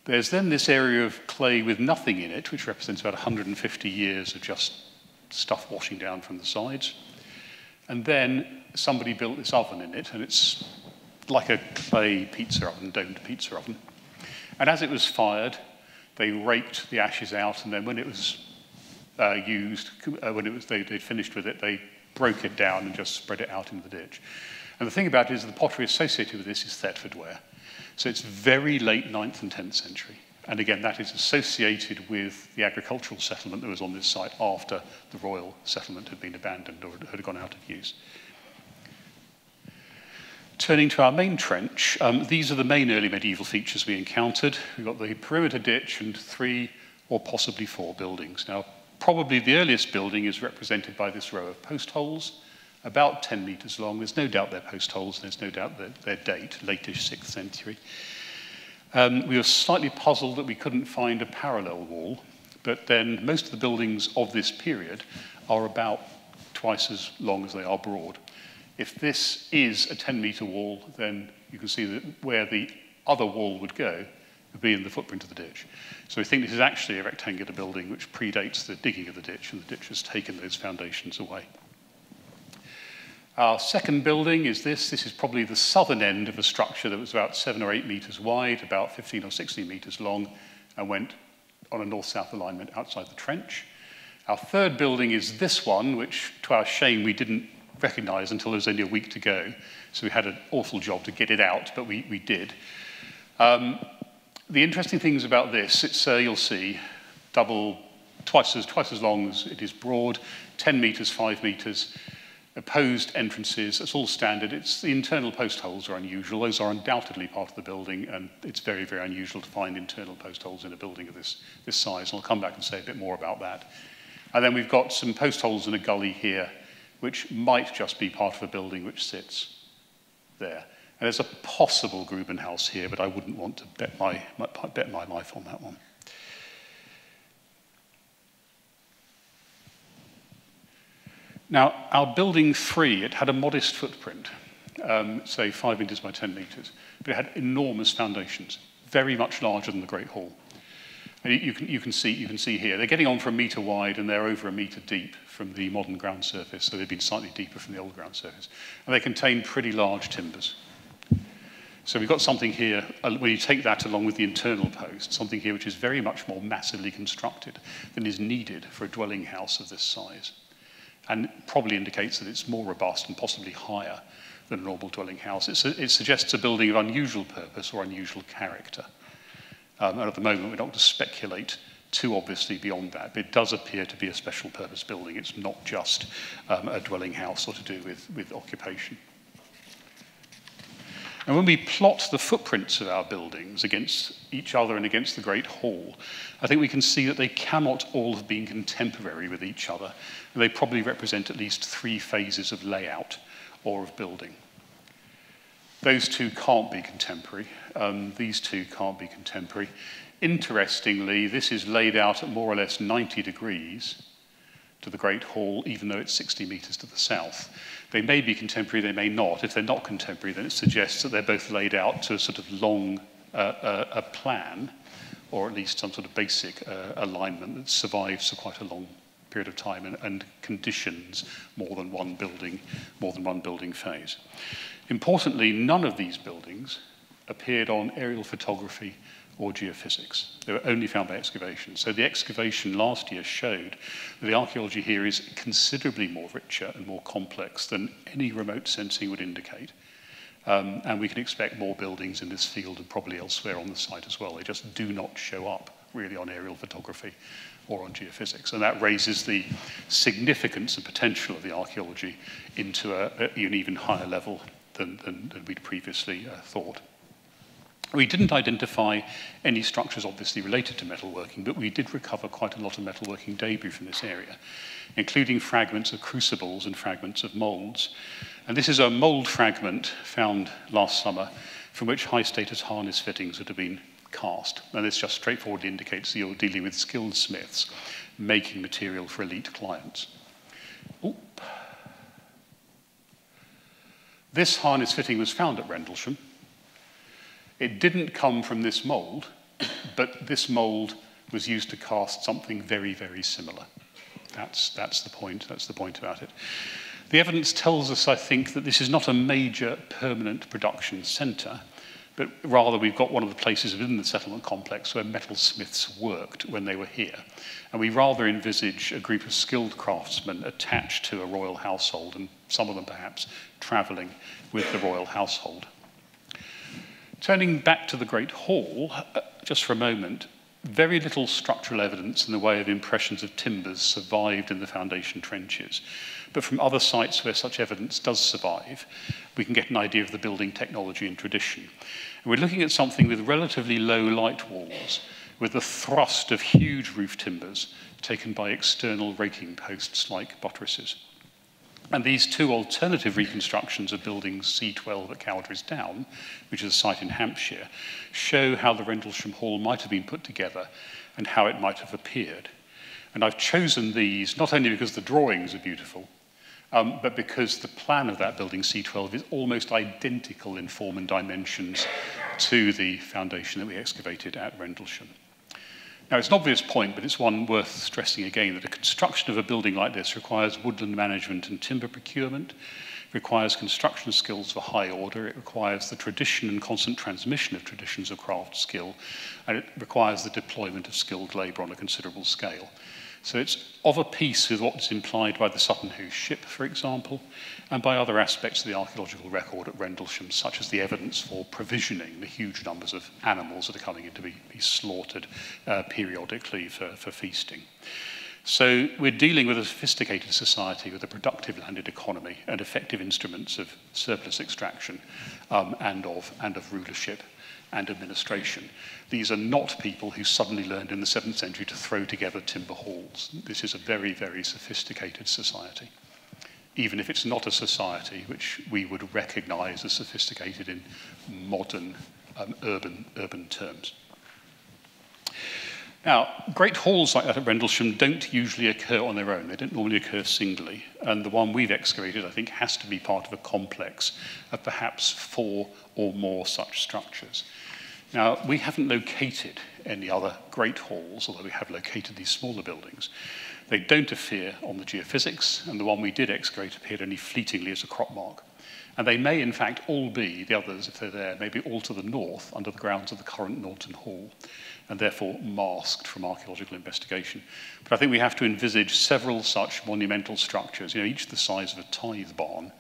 There's then this area of clay with nothing in it, which represents about 150 years of just stuff washing down from the sides. And then somebody built this oven in it, and it's like a clay pizza oven, domed pizza oven. And as it was fired, they raked the ashes out, and then when it was they'd finished with it, they broke it down and just spread it out into the ditch. And the thing about it is the pottery associated with this is Thetford ware. So it's very late 9th and 10th century. And again, that is associated with the agricultural settlement that was on this site after the royal settlement had been abandoned or had gone out of use. Turning to our main trench, these are the main early medieval features we encountered. We've got the perimeter ditch and 3 or possibly 4 buildings. Now, probably the earliest building is represented by this row of post holes, about 10 metres long. There's no doubt they're post holes, and there's no doubt their date, late-ish 6th century. We were slightly puzzled that we couldn't find a parallel wall, but then most of the buildings of this period are about twice as long as they are broad. If this is a 10-metre wall, then you can see that where the other wall would go would be in the footprint of the ditch. So we think this is actually a rectangular building which predates the digging of the ditch, and the ditch has taken those foundations away. Our second building is this. This is probably the southern end of a structure that was about 7 or 8 metres wide, about 15 or 16 metres long, and went on a north-south alignment outside the trench. Our third building is this one, which, to our shame, we didn't recognise until there was only a week to go. So we had an awful job to get it out, but we did. The interesting things about this, it's, you'll see, twice as long as it is broad, 10 metres, 5 metres, opposed entrances, that's all standard. It's the internal post holes are unusual. Those are undoubtedly part of the building, and it's very, very unusual to find internal post holes in a building of this size. And I'll come back and say a bit more about that. And then we've got some post holes in a gully here, which might just be part of a building which sits there. And there's a possible Gruben house here, but I wouldn't want to bet my life on that one. Now, our building 3, it had a modest footprint. say 5 metres by 10 metres, but it had enormous foundations, very much larger than the Great Hall. And you can see here, they're getting on for 1 metre wide and they're over 1 metre deep from the modern ground surface, so they've been slightly deeper from the old ground surface. And they contain pretty large timbers. So we've got something here, when you take that along with the internal post, something here which is very much more massively constructed than is needed for a dwelling house of this size. And probably indicates that it's more robust and possibly higher than a normal dwelling house. It suggests a building of unusual purpose or unusual character. And at the moment, we're not going to speculate too obviously beyond that, but it does appear to be a special purpose building. It's not just a dwelling house or to do with occupation. And when we plot the footprints of our buildings against each other and against the Great Hall, I think we can see that they cannot all have been contemporary with each other. And they probably represent at least 3 phases of layout or of building. Those two can't be contemporary. These two can't be contemporary. Interestingly, this is laid out at more or less 90 degrees to the Great Hall, even though it's 60 metres to the south. They may be contemporary, they may not. If they're not contemporary, then it suggests that they're both laid out to a sort of long a plan, or at least some sort of basic alignment that survives for quite a long period of time and conditions more than one building phase. Importantly, none of these buildings appeared on aerial photography or geophysics. They were only found by excavation. So the excavation last year showed that the archaeology here is considerably more richer and more complex than any remote sensing would indicate. And we can expect more buildings in this field and probably elsewhere on the site as well. They just do not show up really on aerial photography or on geophysics. And that raises the significance and potential of the archaeology into an even higher level than we'd previously thought. We didn't identify any structures obviously related to metalworking, but we did recover quite a lot of metalworking debris from this area, including fragments of crucibles and fragments of moulds. And this is a mould fragment found last summer from which high-status harness fittings would have been cast. And this just straightforwardly indicates that you're dealing with skilled smiths making material for elite clients. Oop. This harness fitting was found at Rendlesham. It didn't come from this mould, but this mould was used to cast something very, very similar. That's the point about it. The evidence tells us, I think, that this is not a major permanent production centre, but rather we've got one of the places within the settlement complex where metalsmiths worked when they were here. And we rather envisage a group of skilled craftsmen attached to a royal household, and some of them perhaps travelling with the royal household. Turning back to the Great Hall, just for a moment, very little structural evidence in the way of impressions of timbers survived in the foundation trenches. But from other sites where such evidence does survive, we can get an idea of the building technology and tradition. And we're looking at something with relatively low light walls, with the thrust of huge roof timbers taken by external raking posts like buttresses. And these two alternative reconstructions of buildings C12 at Cowdrey's Down, which is a site in Hampshire, show how the Rendlesham Hall might have been put together and how it might have appeared. And I've chosen these not only because the drawings are beautiful, but because the plan of that building C12 is almost identical in form and dimensions to the foundation that we excavated at Rendlesham. Now, it's an obvious point, but it's one worth stressing again, that the construction of a building like this requires woodland management and timber procurement, requires construction skills for high order, it requires the tradition and constant transmission of traditions of craft skill, and it requires the deployment of skilled labour on a considerable scale. So it's of a piece with what's implied by the Sutton Hoo ship, for example, and by other aspects of the archaeological record at Rendlesham, such as the evidence for provisioning the huge numbers of animals that are coming in to be slaughtered periodically for feasting. So we're dealing with a sophisticated society with a productive landed economy and effective instruments of surplus extraction and of rulership and administration. These are not people who suddenly learned in the 7th century to throw together timber halls. This is a very, very sophisticated society, even if it's not a society which we would recognize as sophisticated in modern urban terms. Now, great halls like that at Rendlesham don't usually occur on their own. They don't normally occur singly. And the one we've excavated, I think, has to be part of a complex of perhaps 4 or more such structures. Now, we haven't located any other great halls, although we have located these smaller buildings. They don't appear on the geophysics, and the one we did excavate appeared only fleetingly as a crop mark. And they may, in fact, all be, the others, if they're there, maybe all to the north, under the grounds of the current Norton Hall, and therefore masked from archaeological investigation. But I think we have to envisage several such monumental structures, each the size of a tithe barn,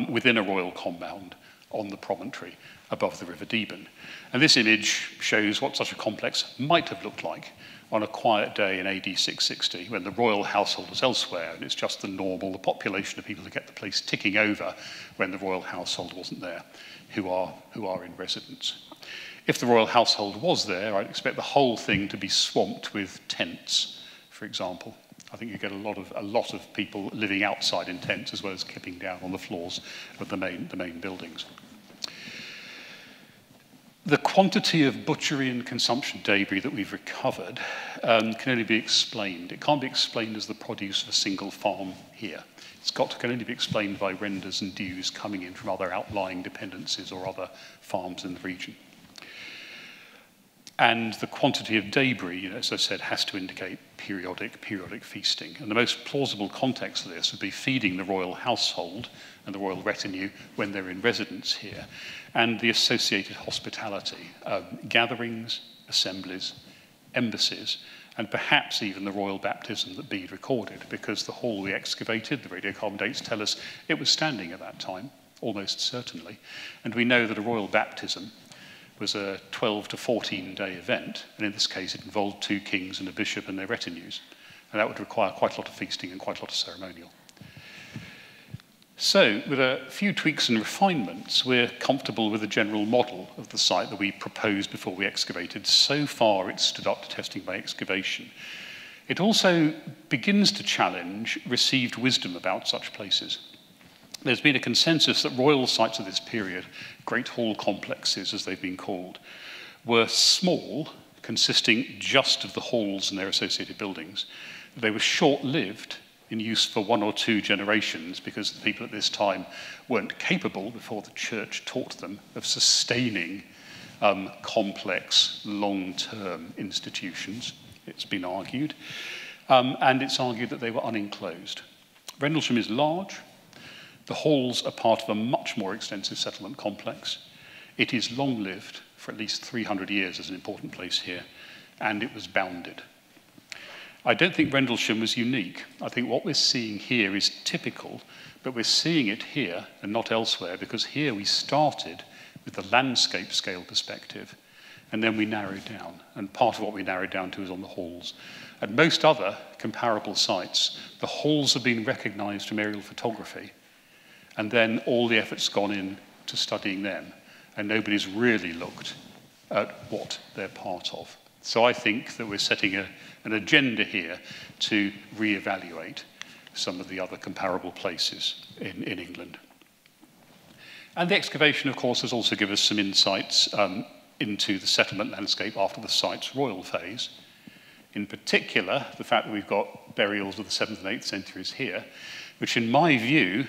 within a royal compound on the promontory above the River Deben. And this image shows what such a complex might have looked like on a quiet day in AD 660, when the royal household was elsewhere, and it's just the population of people who get the place ticking over when the royal household wasn't there, who are in residence. If the royal household was there, I'd expect the whole thing to be swamped with tents, for example. I think you get a lot of people living outside in tents, as well as kipping down on the floors of the main buildings. The quantity of butchery and consumption debris that we've recovered can only be explained. It can't be explained as the produce of a single farm here. Can only be explained by renders and dues coming in from other outlying dependencies or other farms in the region. And the quantity of debris, as I said, has to indicate periodic feasting. And the most plausible context for this would be feeding the royal household and the royal retinue when they're in residence here, and the associated hospitality, gatherings, assemblies, embassies, and perhaps even the royal baptism that Bede recorded, because the hall we excavated, the radiocarbon dates tell us it was standing at that time, almost certainly. And we know that a royal baptism was a 12 to 14-day event, and in this case it involved 2 kings and a bishop and their retinues, and that would require quite a lot of feasting and quite a lot of ceremonial. So, with a few tweaks and refinements, we're comfortable with the general model of the site that we proposed before we excavated. So far, it's stood up to testing by excavation. It also begins to challenge received wisdom about such places. There's been a consensus that royal sites of this period, great hall complexes as they've been called, were small, consisting just of the halls and their associated buildings. They were short-lived, in use for 1 or 2 generations, because the people at this time weren't capable, before the church taught them, of sustaining complex, long-term institutions, it's been argued. And it's argued that they were unenclosed. Rendlesham is large. The halls are part of a much more extensive settlement complex. It is long-lived, for at least 300 years as an important place here, and it was bounded. I don't think Rendlesham was unique. I think what we're seeing here is typical, but we're seeing it here and not elsewhere, because here we started with the landscape scale perspective, and then we narrowed down. And part of what we narrowed down to is on the halls. At most other comparable sites, the halls have been recognized from aerial photography, and then all the effort's gone in to studying them, and nobody's really looked at what they're part of. So I think that we're setting an agenda here to reevaluate some of the other comparable places in England. And the excavation, of course, has also given us some insights into the settlement landscape after the site's royal phase. In particular, the fact that we've got burials of the 7th and 8th centuries here, which in my view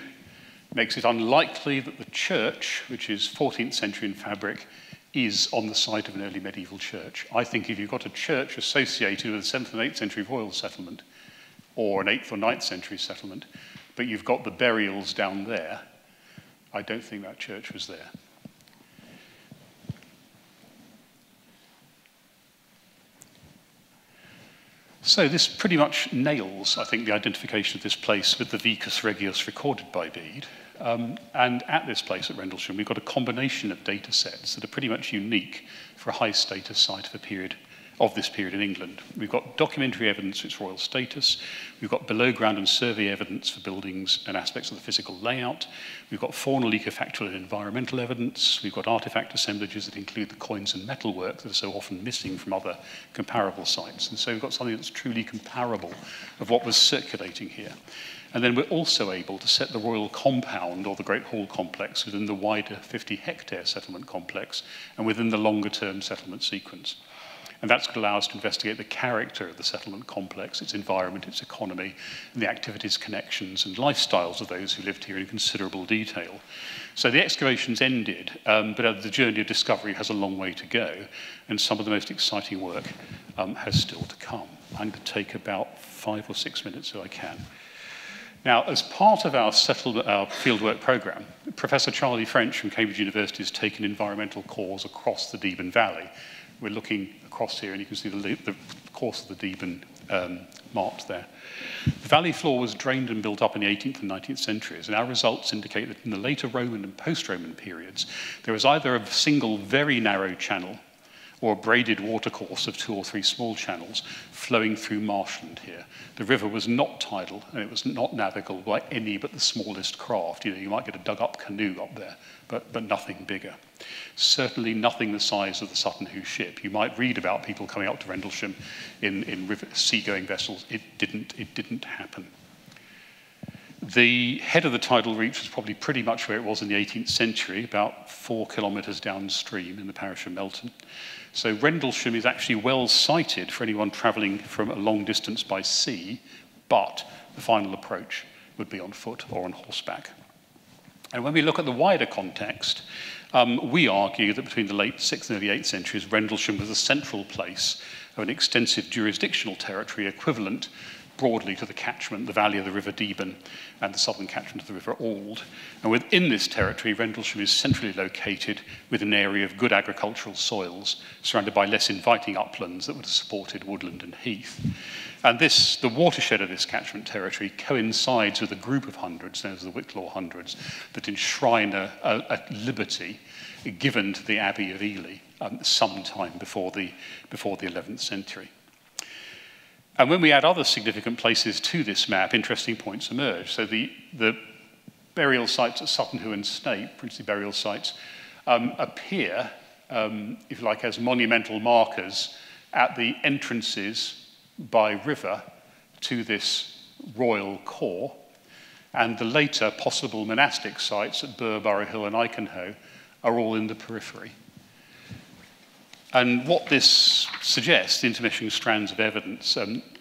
makes it unlikely that the church, which is 14th century in fabric, is on the site of an early medieval church. I think if you've got a church associated with a 7th and 8th century royal settlement, or an 8th or 9th century settlement, but you've got the burials down there, I don't think that church was there. So this pretty much nails, I think, the identification of this place with the Vicus Regius recorded by Bede. And at this place at Rendlesham, we've got a combination of data sets that are pretty much unique for a high-status site of this period in England. We've got documentary evidence for its royal status. We've got below-ground and survey evidence for buildings and aspects of the physical layout. We've got faunal, ecofactual, and environmental evidence. We've got artifact assemblages that include the coins and metalwork that are so often missing from other comparable sites. And so we've got something that's truly comparable of what was circulating here. And then we're also able to set the royal compound, or the Great Hall complex, within the wider 50-hectare settlement complex and within the longer-term settlement sequence. And that's going to allow us to investigate the character of the settlement complex, its environment, its economy, and the activities, connections, and lifestyles of those who lived here in considerable detail. So the excavations ended, but the journey of discovery has a long way to go, and some of the most exciting work has still to come. I'm going to take about 5 or 6 minutes if I can. Now, as part of our fieldwork programme, Professor Charlie French from Cambridge University has taken environmental cores across the Deben Valley. We're looking across here, and you can see the course of the Deben marked there. The valley floor was drained and built up in the 18th and 19th centuries, and our results indicate that in the later Roman and post-Roman periods, there was either a single very narrow channel or a braided watercourse of 2 or 3 small channels flowing through marshland here. The river was not tidal, and it was not navigable by any but the smallest craft. You might get a dug-up canoe up there, but nothing bigger. Certainly nothing the size of the Sutton Hoo ship. You might read about people coming up to Rendlesham in seagoing vessels. It didn't happen. The head of the tidal reach was probably pretty much where it was in the 18th century, about 4 kilometres downstream in the parish of Melton. So Rendlesham is actually well sited for anyone travelling from a long distance by sea, but the final approach would be on foot or on horseback. And when we look at the wider context, we argue that between the late 6th and early 8th centuries, Rendlesham was a central place of an extensive jurisdictional territory equivalent broadly to the catchment, the valley of the River Deben, and the southern catchment of the River Ald. And within this territory, Rendlesham is centrally located with an area of good agricultural soils, surrounded by less inviting uplands that would have supported woodland and heath. And the watershed of this catchment territory coincides with a group of hundreds, known as the Wicklow Hundreds, that enshrine a liberty given to the Abbey of Ely sometime before the 11th century. And when we add other significant places to this map, interesting points emerge. So the burial sites at Sutton Hoo and Snape, princely burial sites, appear, if you like, as monumental markers at the entrances by river to this royal core. And the later possible monastic sites at Burr, Burrow Hill and Icanhoe are all in the periphery. And what this suggests, the intermeshing strands of evidence,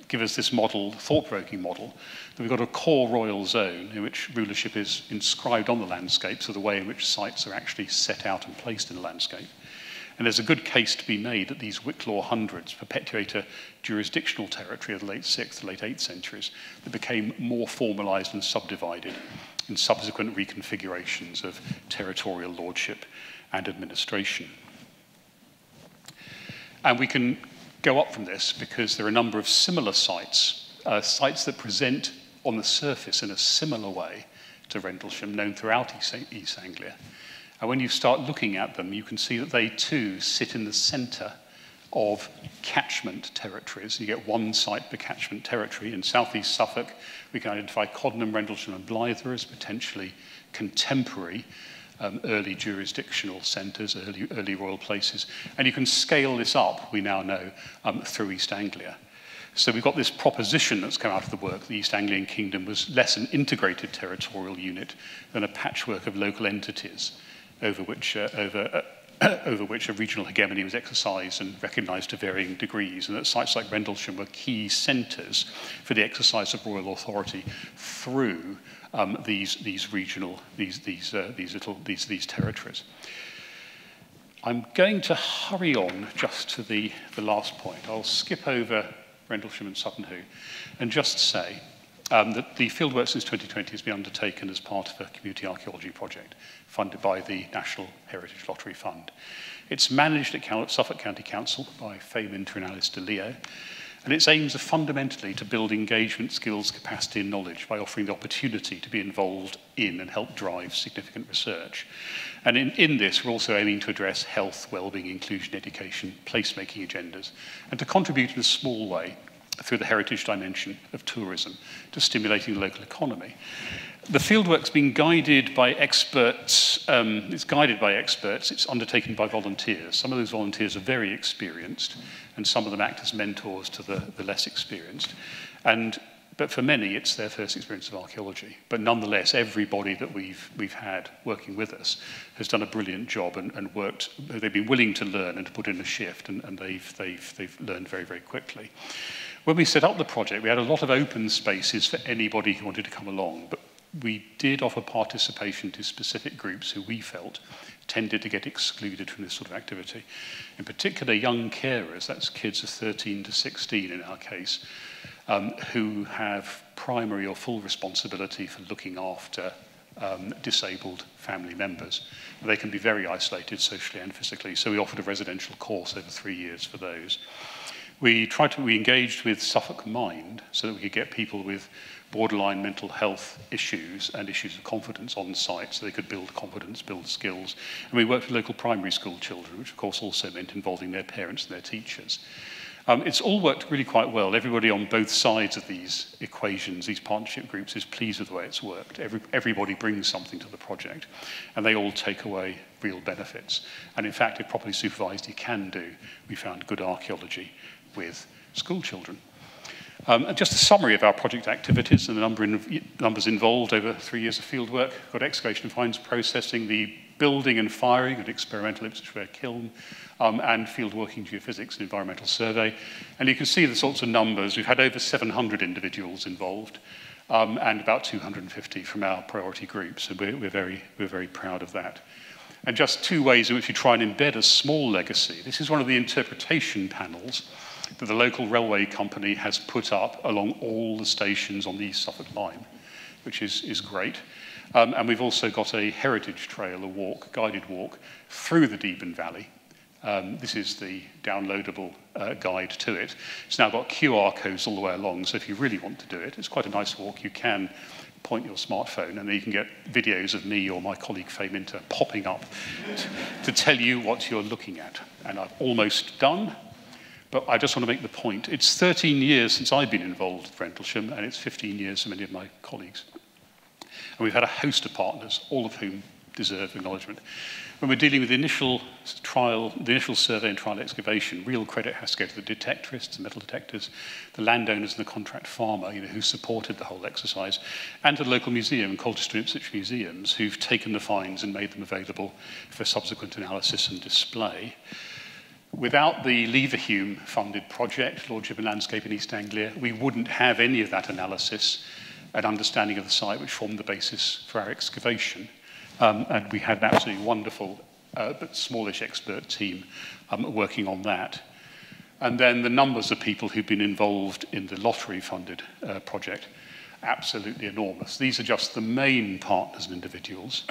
give us this model, thought-provoking model, that we've got a core royal zone in which rulership is inscribed on the landscape, so the way in which sites are actually set out and placed in the landscape. And there's a good case to be made that these Wicklow Hundreds perpetuate a jurisdictional territory of the late 6th, late 8th centuries that became more formalised and subdivided in subsequent reconfigurations of territorial lordship and administration. And we can go up from this because there are a number of similar sites, sites that present on the surface in a similar way to Rendlesham, known throughout East Anglia. And when you start looking at them, you can see that they too sit in the centre of catchment territories. You get one site per catchment territory. In southeast Suffolk, we can identify Coddenham, Rendlesham and Blyther as potentially contemporary early jurisdictional centres, early royal places. And you can scale this up, we now know, through East Anglia. So we've got this proposition that's come out of the work. The East Anglian kingdom was less an integrated territorial unit than a patchwork of local entities over which a regional hegemony was exercised and recognised to varying degrees, and that sites like Rendlesham were key centres for the exercise of royal authority through these territories. I'm going to hurry on just to the last point. I'll skip over Rendlesham and Sutton Hoo and just say that the fieldwork since 2020 has been undertaken as part of a community archaeology project funded by the National Heritage Lottery Fund. It's managed at Suffolk County Council by Fame Inter and Alice DeLeo, and its aims are fundamentally to build engagement, skills, capacity and knowledge by offering the opportunity to be involved in and help drive significant research. And in this, we're also aiming to address health, well-being, inclusion, education, placemaking agendas, and to contribute in a small way through the heritage dimension of tourism to stimulating the local economy. The fieldwork's been guided by experts. It's undertaken by volunteers. Some of those volunteers are very experienced, and some of them act as mentors to the less experienced. And But for many, it's their first experience of archaeology. But nonetheless, everybody that we've had working with us has done a brilliant job and worked. They've been willing to learn and to put in a shift, and they've learned very, very quickly. When we set up the project, we had a lot of open spaces for anybody who wanted to come along, but we did offer participation to specific groups who we felt tended to get excluded from this sort of activity. In particular, young carers, that's kids of 13 to 16 in our case, who have primary or full responsibility for looking after disabled family members. They can be very isolated socially and physically, so we offered a residential course over 3 years for those. We engaged with Suffolk Mind so that we could get people with borderline mental health issues and issues of confidence on site so they could build confidence, build skills. And we worked with local primary school children, which of course also meant involving their parents and their teachers. It's all worked really quite well. Everybody on both sides of these equations, these partnership groups, is pleased with the way it's worked. Everybody brings something to the project, and they all take away real benefits. And in fact, if properly supervised, you can do. We found good archaeology with school children. And just a summary of our project activities and the numbers involved over 3 years of fieldwork. Got excavation and finds processing, the building and firing an experimental Ipswich kiln, and fieldworking geophysics and environmental survey. And you can see the sorts of numbers. We've had over 700 individuals involved, and about 250 from our priority groups. So we're very proud of that. And just 2 ways in which we try and embed a small legacy. This is one of the interpretation panels that the local railway company has put up along all the stations on the East Suffolk line, which is great. And we've also got a heritage trail, a walk, guided walk, through the Deben Valley. This is the downloadable guide to it. It's now got QR codes all the way along, so if you really want to do it, it's quite a nice walk. You can point your smartphone, and then you can get videos of me or my colleague Faye Minter popping up to tell you what you're looking at. And I've almost done. But I just want to make the point. It's 13 years since I've been involved with Rendlesham, and it's 15 years for many of my colleagues. And we've had a host of partners, all of whom deserve acknowledgement. When we're dealing with the initial survey and trial excavation, real credit has to go to the detectorists, the metal detectors, the landowners and the contract farmer, who supported the whole exercise, and to the local museum, Colchester and Ipswich museums, who've taken the finds and made them available for subsequent analysis and display. Without the Leverhulme-funded project, Lordship and Landscape in East Anglia, we wouldn't have any of that analysis and understanding of the site, which formed the basis for our excavation. And we had an absolutely wonderful, but smallish expert team working on that. And then the numbers of people who've been involved in the lottery-funded project, absolutely enormous. These are just the main partners and individuals.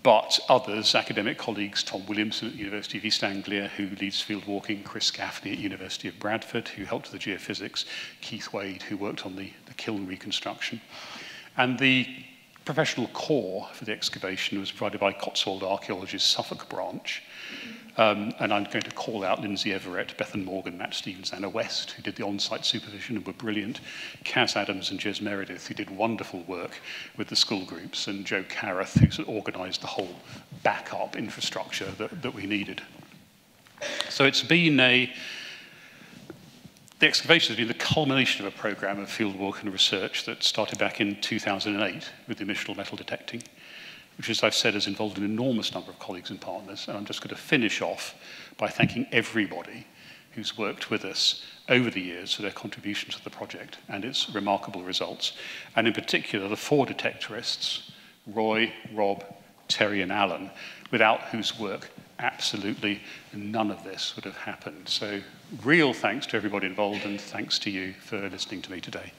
But others, academic colleagues, Tom Williamson at the University of East Anglia, who leads field walking, Chris Gaffney at University of Bradford, who helped with the geophysics, Keith Wade, who worked on the kiln reconstruction. And the professional core for the excavation was provided by Cotswold Archaeology's Suffolk branch. And I'm going to call out Lindsay Everett, Bethan Morgan, Matt Stevens, Anna West, who did the on-site supervision and were brilliant, Kaz Adams and Jez Meredith, who did wonderful work with the school groups, and Joe Carruth, who sort of organised the whole backup infrastructure that we needed. So it's been the excavation has been the culmination of a programme of fieldwork and research that started back in 2008 with the initial metal detecting, which, as I've said, has involved an enormous number of colleagues and partners. And I'm just going to finish off by thanking everybody who's worked with us over the years for their contribution to the project and its remarkable results. And in particular, the 4 detectorists, Roy, Rob, Terry and Alan, without whose work absolutely none of this would have happened. So real thanks to everybody involved, and thanks to you for listening to me today.